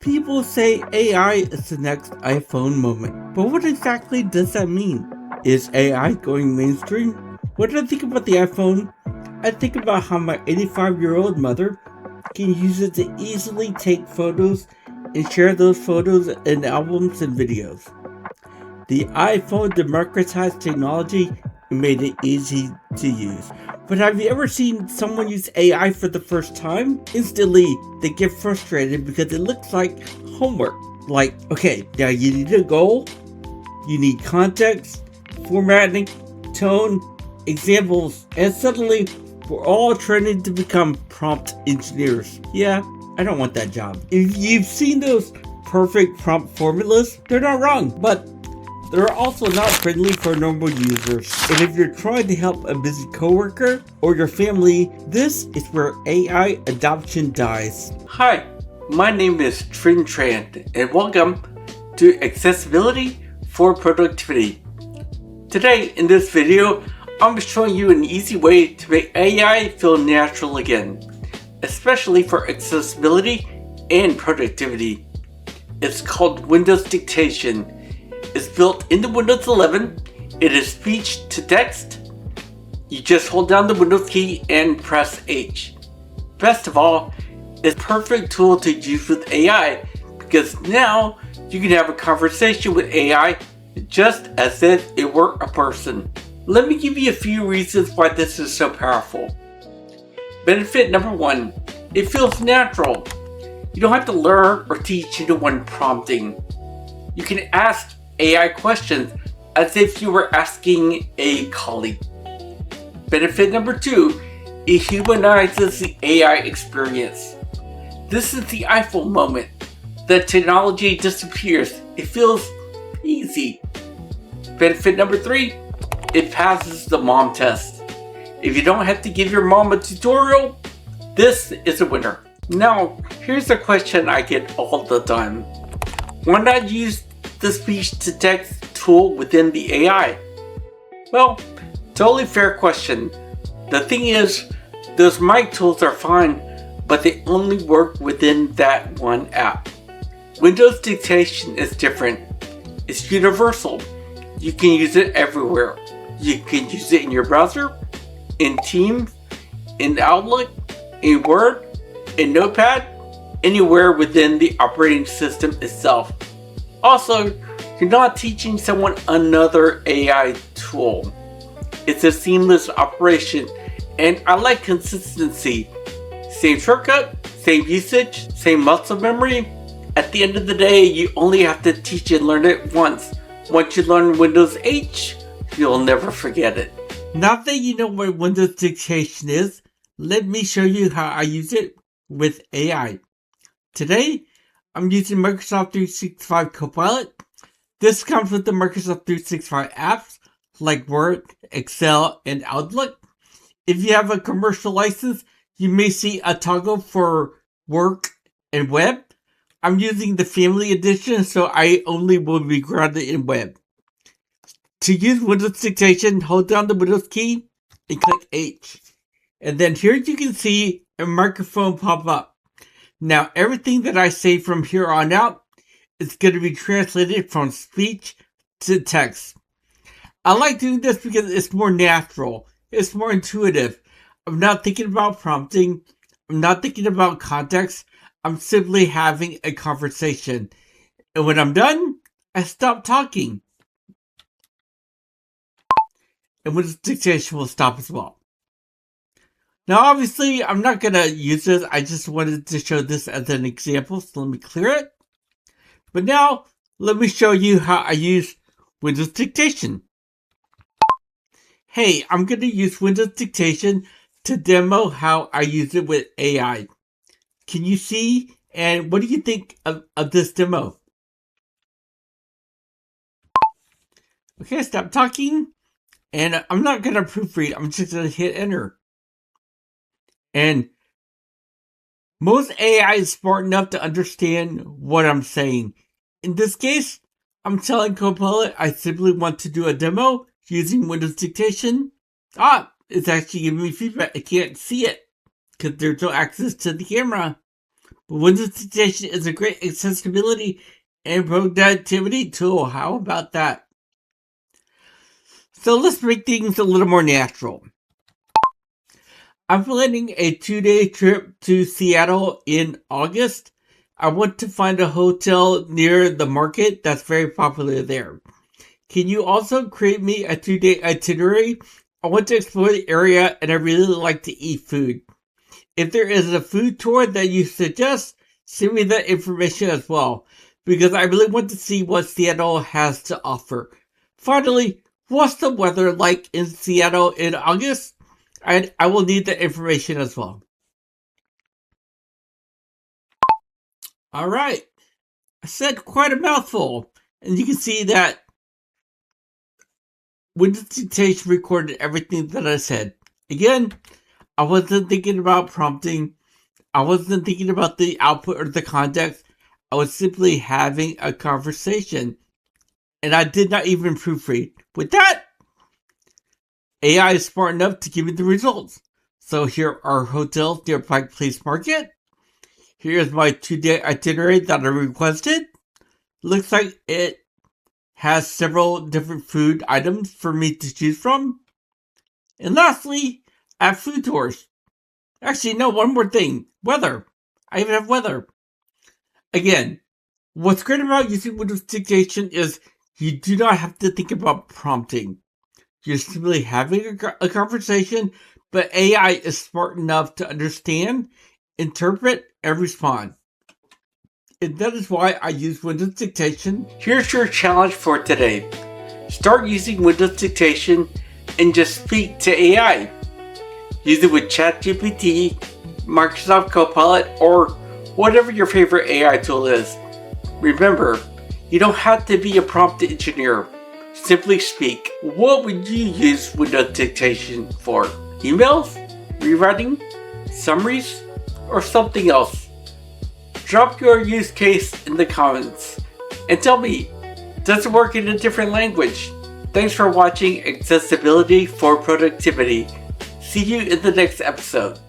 People say AI is the next iPhone moment, but what exactly does that mean? Is AI going mainstream? When I think about the iPhone, I think about how my 85-year-old mother can use it to easily take photos and share those photos in albums and videos. The iPhone democratized technology and made it easy to use. But have you ever seen someone use AI for the first time? Instantly, they get frustrated because it looks like homework. Like, okay, now you need a goal, you need context, formatting, tone, examples, and suddenly we're all training to become prompt engineers. Yeah, I don't want that job. If you've seen those perfect prompt formulas, they're not wrong, but they're also not friendly for normal users. And if you're trying to help a busy coworker or your family, this is where AI adoption dies. Hi, my name is Trin Tran, and welcome to Accessibility for Productivity. Today, in this video, I'm showing you an easy way to make AI feel natural again, especially for accessibility and productivity. It's called Windows Dictation. It's built into Windows 11. It is speech to text. You just hold down the Windows key and press H. Best of all, it's a perfect tool to use with AI because now you can have a conversation with AI just as if it were a person. Let me give you a few reasons why this is so powerful. Benefit number one, it feels natural. You don't have to learn or teach anyone prompting. You can ask AI questions as if you were asking a colleague. Benefit number two, it humanizes the AI experience. This is the iPhone moment. The technology disappears. It feels easy. Benefit number three, it passes the mom test. If you don't have to give your mom a tutorial, this is a winner. Now, here's a question I get all the time. Why not use the speech-to-text tool within the AI? Well, totally fair question. The thing is, those mic tools are fine, but they only work within that one app. Windows Dictation is different. It's universal. You can use it everywhere. You can use it in your browser, in Teams, in Outlook, in Word, in Notepad, anywhere within the operating system itself. Also, you're not teaching someone another AI tool. It's a seamless operation, and I like consistency. Same shortcut, same usage, same muscle memory. At the end of the day, you only have to teach and learn it once. Once you learn Windows H, you'll never forget it. Now that you know what Windows Dictation is, let me show you how I use it with AI. Today, I'm using Microsoft 365 Copilot. This comes with the Microsoft 365 apps like Word, Excel, and Outlook. If you have a commercial license, you may see a toggle for work and web. I'm using the family edition, so I only will be grounded in web. To use Windows Dictation, hold down the Windows key and click H. And then here you can see a microphone pop up. Now, everything that I say from here on out is going to be translated from speech to text. I like doing this because it's more natural. It's more intuitive. I'm not thinking about prompting. I'm not thinking about context. I'm simply having a conversation. And when I'm done, I stop talking. And Windows Dictation will stop as well. Now, obviously, I'm not going to use this. I just wanted to show this as an example, so let me clear it. But now, let me show you how I use Windows Dictation. Hey, I'm going to use Windows Dictation to demo how I use it with AI. Can you see? And what do you think of this demo? Okay, stop talking. And I'm not going to proofread. I'm just going to hit enter. And most AI is smart enough to understand what I'm saying. In this case, I'm telling Copilot I simply want to do a demo using Windows Dictation. It's actually giving me feedback. I can't see it because there's no access to the camera. but Windows Dictation is a great accessibility and productivity tool. How about that? So let's make things a little more natural. I'm planning a 2-day trip to Seattle in August. I want to find a hotel near the market that's very popular there. Can you also create me a 2-day itinerary? I want to explore the area and I really like to eat food. If there is a food tour that you suggest, send me that information as well, because I really want to see what Seattle has to offer. Finally, what's the weather like in Seattle in August? I will need the information as well. Alright, I said quite a mouthful, and you can see that Windows Dictation recorded everything that I said. Again, I wasn't thinking about prompting. I wasn't thinking about the output or the context. I was simply having a conversation. And I did not even proofread. With that, AI is smart enough to give me the results. So here are hotels near Pike Place Market. Here's my 2-day itinerary that I requested. Looks like it has several different food items for me to choose from. And lastly, I have food tours. Actually, no, one more thing. Weather. I even have weather. Again, what's great about using Windows Dictation is you do not have to think about prompting. You're simply having a conversation, but AI is smart enough to understand, interpret, and respond. And that is why I use Windows Dictation. Here's your challenge for today. Start using Windows Dictation and just speak to AI. Use it with ChatGPT, Microsoft Copilot, or whatever your favorite AI tool is. Remember, you don't have to be a prompt engineer. Simply speak. What would you use Windows Dictation for? Emails? Rewriting? Summaries? Or something else? Drop your use case in the comments and tell me, does it work in a different language? Thanks for watching Accessibility for Productivity. See you in the next episode.